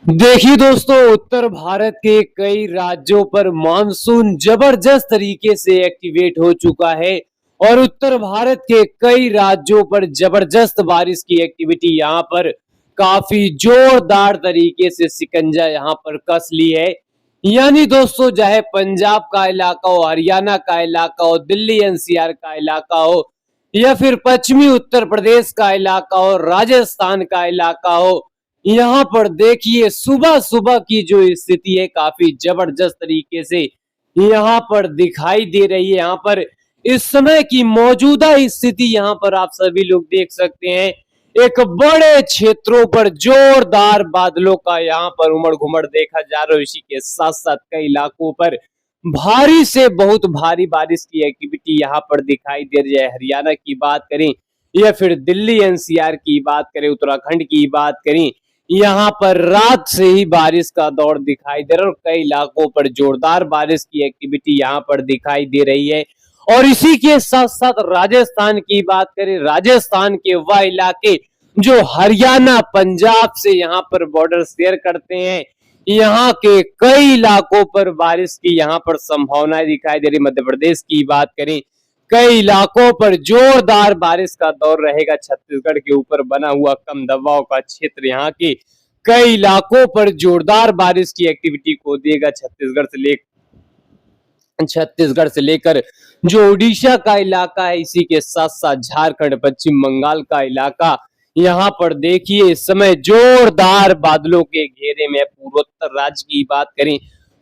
देखिए दोस्तों, उत्तर भारत के कई राज्यों पर मानसून जबरदस्त तरीके से एक्टिवेट हो चुका है और उत्तर भारत के कई राज्यों पर जबरदस्त बारिश की एक्टिविटी यहाँ पर काफी जोरदार तरीके से शिकंजा यहाँ पर कस ली है। यानी दोस्तों, चाहे पंजाब का इलाका हो, हरियाणा का इलाका हो, दिल्ली एनसीआर का इलाका हो या फिर पश्चिमी उत्तर प्रदेश का इलाका हो, राजस्थान का इलाका हो, यहाँ पर देखिए सुबह सुबह की जो स्थिति है काफी जबरदस्त तरीके से यहाँ पर दिखाई दे रही है। यहाँ पर इस समय की मौजूदा स्थिति यहाँ पर आप सभी लोग देख सकते हैं। एक बड़े क्षेत्रों पर जोरदार बादलों का यहाँ पर उमड़ घुमड़ देखा जा रहा है। इसी के साथ साथ कई इलाकों पर भारी से बहुत भारी बारिश की एक्टिविटी यहाँ पर दिखाई दे रही है। हरियाणा की बात करें या फिर दिल्ली एनसीआर की बात करें, उत्तराखंड की बात करें, यहाँ पर रात से ही बारिश का दौर दिखाई दे रहा है और कई इलाकों पर जोरदार बारिश की एक्टिविटी यहाँ पर दिखाई दे रही है। और इसी के साथ साथ राजस्थान की बात करें, राजस्थान के वह इलाके जो हरियाणा पंजाब से यहाँ पर बॉर्डर शेयर करते हैं, यहाँ के कई इलाकों पर बारिश की यहाँ पर संभावनाएं दिखाई दे रही। मध्य प्रदेश की बात करें, कई इलाकों पर जोरदार बारिश का दौर रहेगा। छत्तीसगढ़ के ऊपर बना हुआ कम दबाव का क्षेत्र यहाँ के कई इलाकों पर जोरदार बारिश की एक्टिविटी को देगा। छत्तीसगढ़ से लेकर जो उड़ीसा का इलाका है, इसी के साथ साथ झारखंड, पश्चिम बंगाल का इलाका, यहाँ पर देखिए इस समय जोरदार बादलों के घेरे में। पूर्वोत्तर राज्य की बात करें,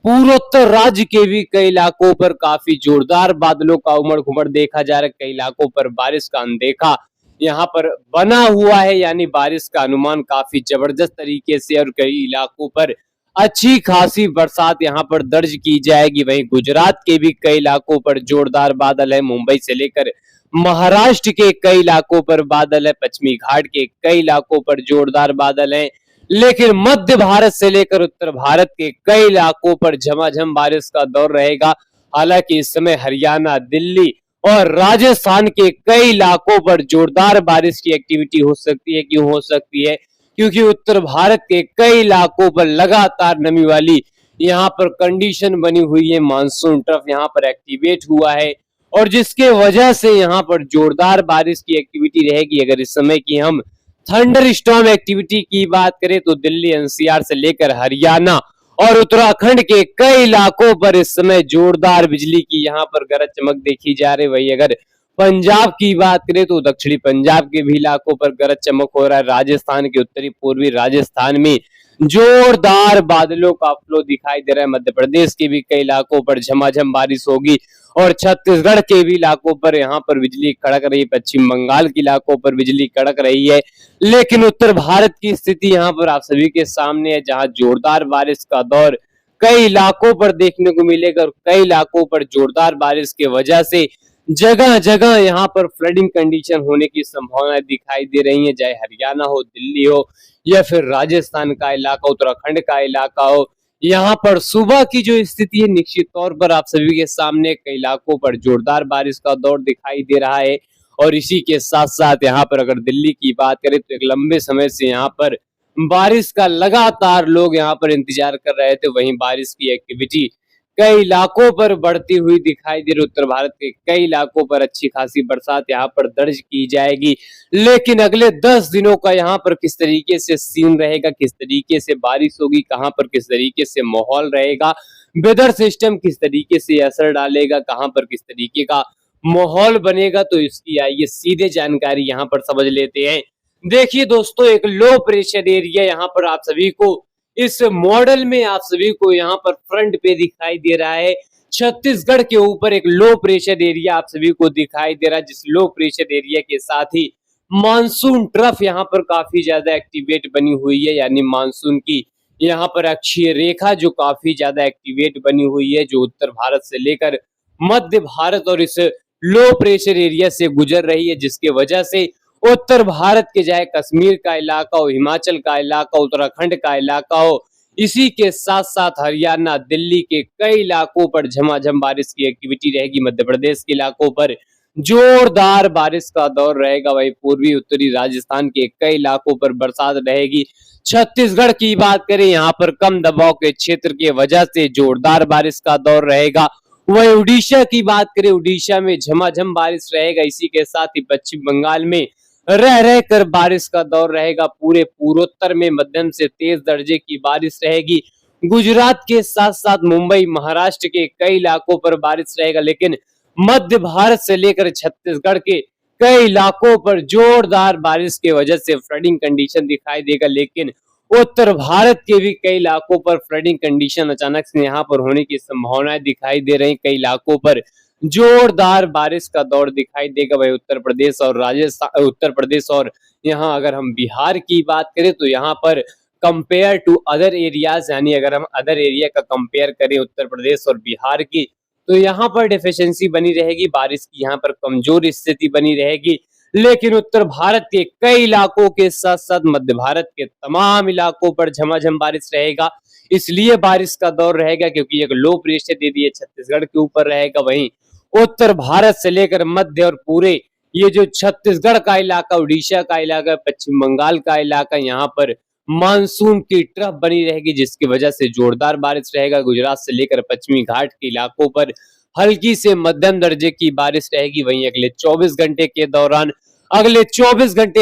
पूर्वोत्तर राज्य के भी कई इलाकों पर काफी जोरदार बादलों का उमड़ घुमड़ देखा जा रहा है। कई इलाकों पर बारिश का अनदेखा यहाँ पर बना हुआ है, यानी बारिश का अनुमान काफी जबरदस्त तरीके से और कई इलाकों पर अच्छी खासी बरसात यहाँ पर दर्ज की जाएगी। वहीं गुजरात के भी कई इलाकों पर जोरदार बादल है। मुंबई से लेकर महाराष्ट्र के कई इलाकों पर बादल है। पश्चिमी घाट के कई इलाकों पर जोरदार बादल है। लेकिन मध्य भारत से लेकर उत्तर भारत के कई इलाकों पर झमाझम बारिश का दौर रहेगा। हालांकि इस समय हरियाणा, दिल्ली और राजस्थान के कई इलाकों पर जोरदार बारिश की एक्टिविटी हो सकती है। क्यों हो सकती है? क्योंकि उत्तर भारत के कई इलाकों पर लगातार नमी वाली यहाँ पर कंडीशन बनी हुई है। मानसून ट्रफ यहाँ पर एक्टिवेट हुआ है और जिसके वजह से यहाँ पर जोरदार बारिश की एक्टिविटी रहेगी। अगर इस समय की हम थंडर स्टॉर्म एक्टिविटी की बात करें तो दिल्ली एनसीआर से लेकर हरियाणा और उत्तराखंड के कई इलाकों पर इस समय जोरदार बिजली की यहाँ पर गरज चमक देखी जा रही है। वही अगर पंजाब की बात करें तो दक्षिणी पंजाब के भी इलाकों पर गरज चमक हो रहा है। राजस्थान के उत्तरी पूर्वी राजस्थान में जोरदार बादलों का फ्लो दिखाई दे रहा है। मध्य प्रदेश के भी कई इलाकों पर झमाझम बारिश होगी और छत्तीसगढ़ के भी इलाकों पर यहाँ पर बिजली कड़क रही है। पश्चिम बंगाल के इलाकों पर बिजली कड़क रही है। लेकिन उत्तर भारत की स्थिति यहाँ पर आप सभी के सामने है, जहाँ जोरदार बारिश का दौर कई इलाकों पर देखने को मिलेगा और कई इलाकों पर जोरदार बारिश के वजह से जगह जगह यहाँ पर फ्लडिंग कंडीशन होने की संभावनाएं दिखाई दे रही है। चाहे हरियाणा हो, दिल्ली हो या फिर राजस्थान का इलाका, उत्तराखंड का इलाका हो, यहाँ पर सुबह की जो स्थिति है निश्चित तौर पर आप सभी के सामने कई इलाकों पर जोरदार बारिश का दौर दिखाई दे रहा है। और इसी के साथ साथ यहाँ पर अगर दिल्ली की बात करें तो एक लंबे समय से यहाँ पर बारिश का लगातार लोग यहाँ पर इंतजार कर रहे थे। वहीं बारिश की एक्टिविटी कई इलाकों पर बढ़ती हुई दिखाई दे रही। उत्तर भारत के कई इलाकों पर अच्छी खासी बरसात यहाँ पर दर्ज की जाएगी। लेकिन अगले 10 दिनों का यहाँ पर किस तरीके से सीन रहेगा, किस तरीके से बारिश होगी, कहाँ पर किस तरीके से माहौल रहेगा, वेदर सिस्टम किस तरीके से असर डालेगा, कहाँ पर किस तरीके का माहौल बनेगा, तो इसकी आइए सीधे जानकारी यहाँ पर समझ लेते हैं। देखिए दोस्तों, एक लो प्रेशर एरिया यहाँ पर आप सभी को इस मॉडल में आप सभी को यहाँ पर फ्रंट पे दिखाई दे रहा है। छत्तीसगढ़ के ऊपर एक लो प्रेशर एरिया आप सभी को दिखाई दे रहा है, जिस लो प्रेशर एरिया के साथ ही मानसून ट्रफ यहाँ पर काफी ज्यादा एक्टिवेट बनी हुई है। यानी मानसून की यहाँ पर अक्षीय रेखा जो काफी ज्यादा एक्टिवेट बनी हुई है, जो उत्तर भारत से लेकर मध्य भारत और इस लो प्रेशर एरिया से गुजर रही है, जिसके वजह से उत्तर भारत के चाहे कश्मीर का इलाका हो, हिमाचल का इलाका, उत्तराखंड का इलाका हो, इसी के साथ साथ हरियाणा, दिल्ली के कई इलाकों पर झमाझम बारिश की एक्टिविटी रहेगी। मध्य प्रदेश के इलाकों पर जोरदार बारिश का दौर रहेगा। वही पूर्वी उत्तरी राजस्थान के कई इलाकों पर बरसात रहेगी। छत्तीसगढ़ की बात करें, यहाँ पर कम दबाव के क्षेत्र की वजह से जोरदार बारिश का दौर रहेगा। वही उड़ीसा की बात करें, उड़ीसा में झमाझम बारिश रहेगा। इसी के साथ ही पश्चिम बंगाल में रह रह कर बारिश का दौर रहेगा। पूरे पूर्वोत्तर में मध्यम से तेज दर्जे की बारिश रहेगी। गुजरात के साथ साथ मुंबई, महाराष्ट्र के कई इलाकों पर बारिश रहेगा। लेकिन मध्य भारत से लेकर छत्तीसगढ़ के कई इलाकों पर जोरदार बारिश की वजह से फ्लडिंग कंडीशन दिखाई देगा। लेकिन उत्तर भारत के भी कई इलाकों पर फ्लडिंग कंडीशन अचानक से यहाँ पर होने की संभावनाएं दिखाई दे रही। कई इलाकों पर जोरदार बारिश का दौर दिखाई देगा। वही उत्तर प्रदेश और राजस्थान, उत्तर प्रदेश और यहाँ अगर हम बिहार की बात करें तो यहाँ पर कंपेयर टू अदर एरियाज, यानी अगर हम अदर एरिया का कंपेयर करें उत्तर प्रदेश और बिहार की, तो यहाँ पर डेफिशिएंसी बनी रहेगी, बारिश की यहाँ पर कमजोर स्थिति बनी रहेगी। लेकिन उत्तर भारत के कई इलाकों के साथ साथ मध्य भारत के तमाम इलाकों पर झमाझम बारिश रहेगा। इसलिए बारिश का दौर रहेगा क्योंकि एक लो प्रेशर एरिया छत्तीसगढ़ के ऊपर रहेगा। वहीं उत्तर भारत से लेकर मध्य और पूरे ये जो छत्तीसगढ़ का इलाका, उड़ीसा का इलाका, पश्चिम बंगाल का इलाका, यहाँ पर मानसून की ट्रफ बनी रहेगी, जिसकी वजह से जोरदार बारिश रहेगा। गुजरात से लेकर पश्चिमी घाट के इलाकों पर हल्की से मध्यम दर्जे की बारिश रहेगी। वहीं अगले 24 घंटे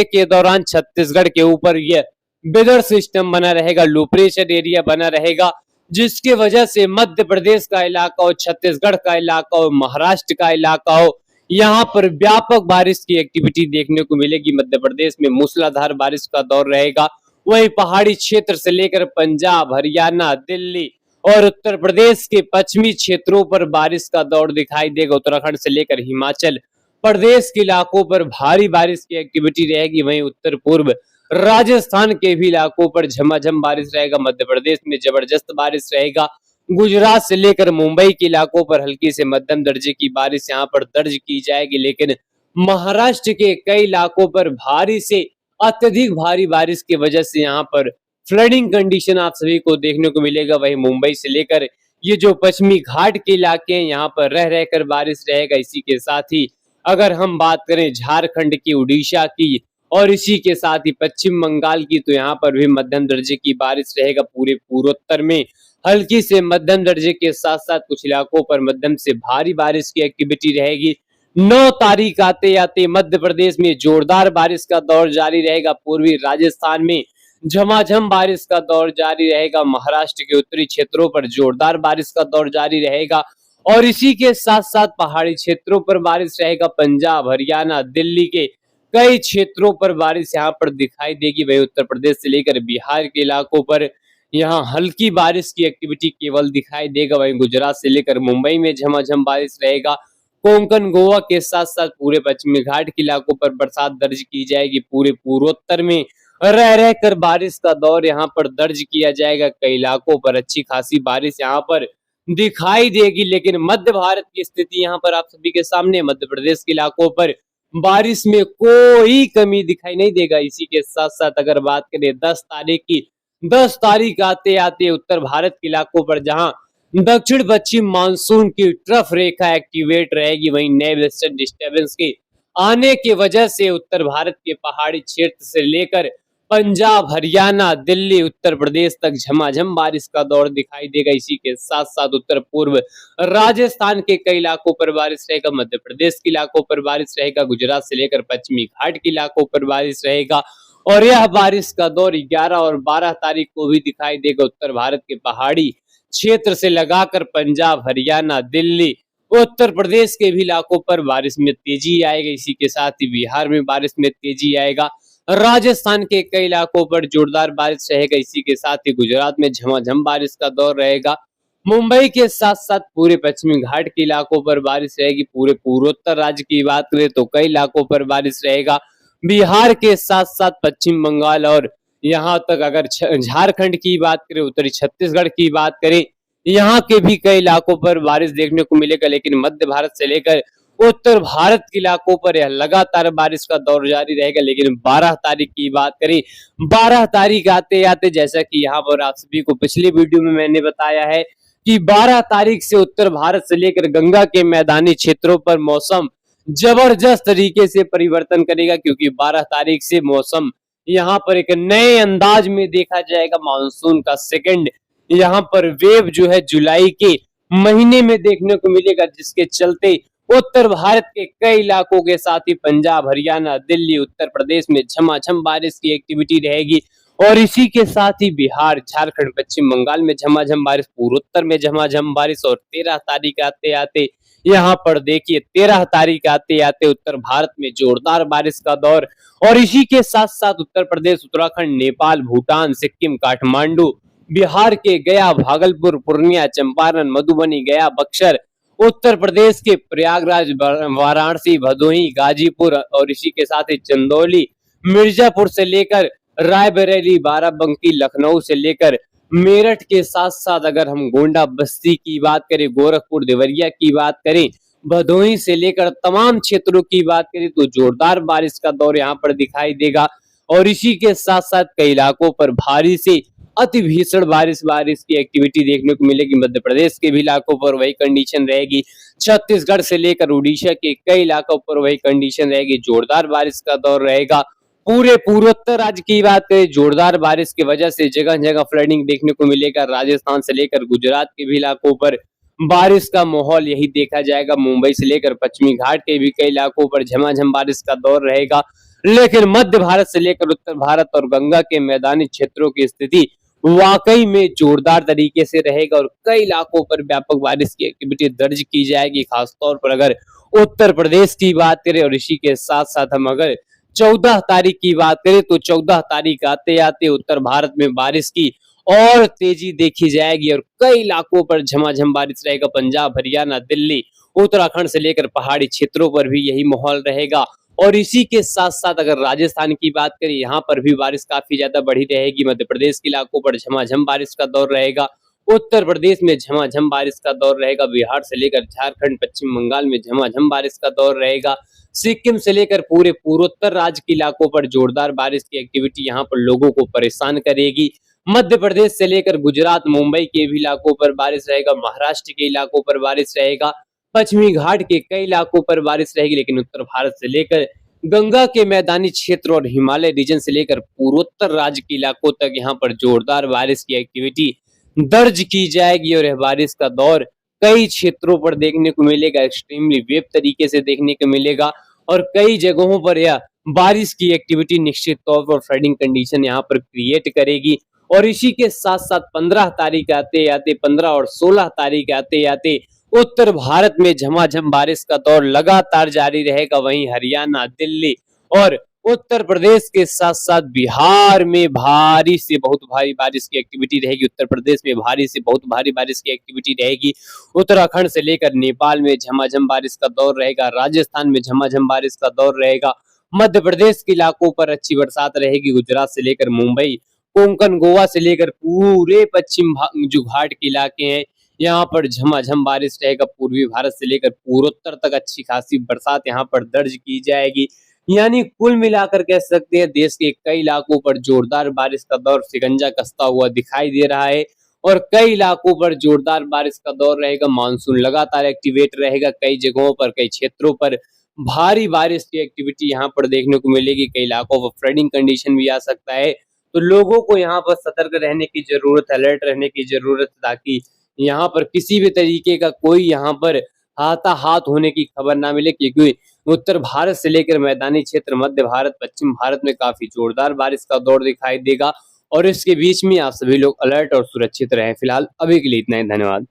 के दौरान छत्तीसगढ़ के ऊपर यह वेदर सिस्टम बना रहेगा, लो प्रेशर एरिया बना रहेगा, जिसकी वजह से मध्य प्रदेश का इलाका हो, छत्तीसगढ़ का इलाका हो, महाराष्ट्र का इलाका हो, यहाँ पर व्यापक बारिश की एक्टिविटी देखने को मिलेगी। मध्य प्रदेश में मूसलाधार बारिश का दौर रहेगा। वहीं पहाड़ी क्षेत्र से लेकर पंजाब, हरियाणा, दिल्ली और उत्तर प्रदेश के पश्चिमी क्षेत्रों पर बारिश का दौर दिखाई देगा। उत्तराखंड से लेकर हिमाचल प्रदेश के इलाकों पर भारी बारिश की एक्टिविटी रहेगी। वहीं उत्तर पूर्व राजस्थान के भी इलाकों पर झमाझम बारिश रहेगा। मध्य प्रदेश में जबरदस्त बारिश रहेगा। गुजरात से लेकर मुंबई के इलाकों पर हल्की से मध्यम दर्जे की बारिश यहाँ पर दर्ज की जाएगी। लेकिन महाराष्ट्र के कई इलाकों पर भारी से अत्यधिक भारी बारिश की वजह से यहाँ पर फ्लडिंग कंडीशन आप सभी को देखने को मिलेगा। वहीं मुंबई से लेकर ये जो पश्चिमी घाट के इलाके हैं, यहाँ पर रह रहकर बारिश रहेगा। इसी के साथ ही अगर हम बात करें झारखंड की, उड़ीसा की और इसी के साथ ही पश्चिम बंगाल की, तो यहाँ पर भी मध्यम दर्जे की बारिश रहेगा। पूरे पूर्वोत्तर में हल्की से मध्यम दर्जे के साथ साथ कुछ इलाकों पर मध्यम से भारी बारिश की एक्टिविटी रहेगी। 9 तारीख आते आते मध्य प्रदेश में जोरदार बारिश का दौर जारी रहेगा। पूर्वी राजस्थान में झमाझम बारिश का दौर जारी रहेगा। महाराष्ट्र के उत्तरी क्षेत्रों पर जोरदार बारिश का दौर जारी रहेगा और इसी के साथ साथ पहाड़ी क्षेत्रों पर बारिश रहेगा। पंजाब, हरियाणा, दिल्ली के कई क्षेत्रों पर बारिश यहाँ पर दिखाई देगी। वही उत्तर प्रदेश से लेकर बिहार के इलाकों पर यहाँ हल्की बारिश की एक्टिविटी केवल दिखाई देगा। वहीं गुजरात से लेकर मुंबई में झमाझम बारिश रहेगा। कोंकण, गोवा के साथ साथ पूरे पश्चिमी घाट के इलाकों पर बरसात दर्ज की जाएगी। पूरे पूर्वोत्तर में रह रहकर बारिश का दौर यहाँ पर दर्ज किया जाएगा। कई इलाकों पर अच्छी खासी बारिश यहाँ पर दिखाई देगी। लेकिन मध्य भारत की स्थिति यहाँ पर आप सभी के सामने, मध्य प्रदेश के इलाकों पर बारिश में कोई कमी दिखाई नहीं देगा। इसी के साथ साथ अगर बात करें 10 तारीख की, 10 तारीख आते आते उत्तर भारत के इलाकों पर जहां दक्षिण पश्चिम मानसून की ट्रफ रेखा एक्टिवेट रहेगी, वहीं नए वेस्टर्न डिस्टर्बेंस के आने की वजह से उत्तर भारत के पहाड़ी क्षेत्र से लेकर पंजाब, हरियाणा, दिल्ली, उत्तर प्रदेश तक झमाझम बारिश का दौर दिखाई देगा। इसी के साथ साथ उत्तर पूर्व राजस्थान के कई इलाकों पर बारिश रहेगा। मध्य प्रदेश के इलाकों पर बारिश रहेगा। गुजरात से लेकर पश्चिमी घाट के इलाकों पर बारिश रहेगा और यह बारिश का दौर 11 और 12 तारीख को भी दिखाई देगा। उत्तर भारत के पहाड़ी क्षेत्र से लगाकर पंजाब, हरियाणा, दिल्ली, उत्तर प्रदेश के भी इलाकों पर बारिश में तेजी आएगा। इसी के साथ ही बिहार में बारिश में तेजी आएगा। राजस्थान के कई इलाकों पर जोरदार बारिश रहेगा। इसी के साथ ही गुजरात में झमाझम बारिश का दौर रहेगा। मुंबई के साथ साथ पूरे पश्चिमी घाट के इलाकों पर बारिश रहेगी। पूरे पूर्वोत्तर राज्य की बात करें तो कई इलाकों पर बारिश रहेगा। बिहार के साथ साथ पश्चिम बंगाल और यहाँ तक अगर झारखंड की बात करें, उत्तरी छत्तीसगढ़ की बात करें, यहाँ के भी कई इलाकों पर बारिश देखने को मिलेगा। लेकिन मध्य भारत से लेकर उत्तर भारत के इलाकों पर यह लगातार बारिश का दौर जारी रहेगा। लेकिन 12 तारीख की बात करें, 12 तारीख आते आते जैसा कि यहाँ पर आप सभी को पिछले वीडियो में मैंने बताया है कि 12 तारीख से उत्तर भारत से लेकर गंगा के मैदानी क्षेत्रों पर मौसम जबरदस्त तरीके से परिवर्तन करेगा, क्योंकि 12 तारीख से मौसम यहाँ पर एक नए अंदाज में देखा जाएगा। मानसून का सेकंड यहाँ पर वेव जो है जुलाई के महीने में देखने को मिलेगा, जिसके चलते उत्तर भारत के कई इलाकों के साथ ही पंजाब, हरियाणा, दिल्ली, उत्तर प्रदेश में झमाझम बारिश की एक्टिविटी रहेगी। और इसी के साथ ही बिहार, झारखंड, पश्चिम बंगाल में झमाझम बारिश, पूर्वोत्तर में झमाझम बारिश। और 13 तारीख आते आते यहाँ पर देखिए 13 तारीख आते आते उत्तर भारत में जोरदार बारिश का दौर। और इसी के साथ साथ उत्तर प्रदेश, उत्तराखंड, नेपाल, भूटान, सिक्किम, काठमांडू, बिहार के गया, भागलपुर, पूर्णिया, चंपारण, मधुबनी, गया, बक्सर, उत्तर प्रदेश के प्रयागराज, वाराणसी, भदोही, गाजीपुर और इसी के साथ ही चंदौली, मिर्जापुर से लेकर रायबरेली, बाराबंकी, लखनऊ से लेकर मेरठ के साथ साथ अगर हम गोंडा, बस्ती की बात करें, गोरखपुर, देवरिया की बात करें, भदोही से लेकर तमाम क्षेत्रों की बात करें, तो जोरदार बारिश का दौर यहाँ पर दिखाई देगा। और इसी के साथ साथ कई इलाकों पर भारी से अति भीषण बारिश की एक्टिविटी देखने को मिलेगी। मध्य प्रदेश के भी इलाकों पर वही कंडीशन रहेगी। छत्तीसगढ़ से लेकर उड़ीसा के कई इलाकों पर वही कंडीशन रहेगी। जोरदार बारिश का दौर रहेगा। पूरे पूर्वोत्तर राज्य की बात करें, जोरदार बारिश की वजह से जगह जगह फ्लडिंग देखने को मिलेगा। राजस्थान से लेकर गुजरात के भी इलाकों पर बारिश का माहौल यही देखा जाएगा। मुंबई से लेकर पश्चिमी घाट के भी कई इलाकों पर झमाझम बारिश का दौर रहेगा। लेकिन मध्य भारत से लेकर उत्तर भारत और गंगा के मैदानी क्षेत्रों की स्थिति वाकई में जोरदार तरीके से रहेगा और कई इलाकों पर व्यापक बारिश की एक्टिविटी दर्ज की जाएगी। खासतौर पर अगर उत्तर प्रदेश की बात करें और इसी के साथ साथ हम अगर 14 तारीख की बात करें, तो 14 तारीख आते आते उत्तर भारत में बारिश की और तेजी देखी जाएगी और कई इलाकों पर झमाझम बारिश रहेगा। पंजाब, हरियाणा, दिल्ली, उत्तराखंड से लेकर पहाड़ी क्षेत्रों पर भी यही माहौल रहेगा। और इसी के साथ साथ अगर राजस्थान की बात करें, यहाँ पर भी बारिश काफी ज्यादा बढ़ी रहेगी। मध्य प्रदेश के इलाकों पर झमाझम बारिश का दौर रहेगा। उत्तर प्रदेश में झमाझम बारिश का दौर रहेगा। बिहार से लेकर झारखंड, पश्चिम बंगाल में झमाझम बारिश का दौर रहेगा। सिक्किम से लेकर पूरे पूर्वोत्तर राज्य के इलाकों पर जोरदार बारिश की एक्टिविटी यहाँ पर लोगों को परेशान करेगी। मध्य प्रदेश से लेकर गुजरात, मुंबई के भी इलाकों पर बारिश रहेगा। महाराष्ट्र के इलाकों पर बारिश रहेगा। पश्चिमी घाट के कई इलाकों पर बारिश रहेगी। लेकिन उत्तर भारत से लेकर गंगा के मैदानी क्षेत्र और हिमालय रीजन से लेकर पूर्वोत्तर राज्य के इलाकों तक यहाँ पर जोरदार बारिश की एक्टिविटी दर्ज की जाएगी। और यह बारिश का दौर कई क्षेत्रों पर देखने को मिलेगा। एक्सट्रीमली वेव तरीके से देखने को मिलेगा और कई जगहों पर यह बारिश की एक्टिविटी निश्चित तौर पर फ्लडिंग कंडीशन यहाँ पर क्रिएट करेगी। और इसी के साथ साथ 15 तारीख आते आते 15 और 16 तारीख आते आते उत्तर भारत में झमाझम बारिश का दौर लगातार जारी रहेगा। वहीं हरियाणा, दिल्ली और उत्तर प्रदेश के साथ साथ बिहार में भारी से बहुत भारी बारिश की एक्टिविटी रहेगी। उत्तर प्रदेश में भारी से बहुत भारी बारिश की एक्टिविटी रहेगी। उत्तराखंड से लेकर नेपाल में झमाझम बारिश का दौर रहेगा। राजस्थान में झमाझम बारिश का दौर रहेगा। मध्य प्रदेश के इलाकों पर अच्छी बरसात रहेगी। गुजरात से लेकर मुंबई, कोंकण, गोवा से लेकर पूरे पश्चिम जो घाट के इलाके हैं, यहाँ पर झमाझम बारिश रहेगा। पूर्वी भारत से लेकर पूर्वोत्तर तक अच्छी खासी बरसात यहाँ पर दर्ज की जाएगी। यानी कुल मिलाकर कह सकते हैं देश के कई इलाकों पर जोरदार बारिश का दौर शिकंजा कसता हुआ दिखाई दे रहा है और कई इलाकों पर जोरदार बारिश का दौर रहेगा। मानसून लगातार एक्टिवेट रहेगा। कई जगहों पर, कई क्षेत्रों पर भारी बारिश की एक्टिविटी यहाँ पर देखने को मिलेगी। कई इलाकों पर फ्लडिंग कंडीशन भी आ सकता है। तो लोगों को यहाँ पर सतर्क रहने की जरूरत, अलर्ट रहने की जरूरत, ताकि यहाँ पर किसी भी तरीके का कोई यहाँ पर हाथाहाथ होने की खबर ना मिले। क्योंकि उत्तर भारत से लेकर मैदानी क्षेत्र, मध्य भारत, पश्चिम भारत में काफी जोरदार बारिश का दौर दिखाई देगा। और इसके बीच में आप सभी लोग अलर्ट और सुरक्षित रहें। फिलहाल अभी के लिए इतना ही। धन्यवाद।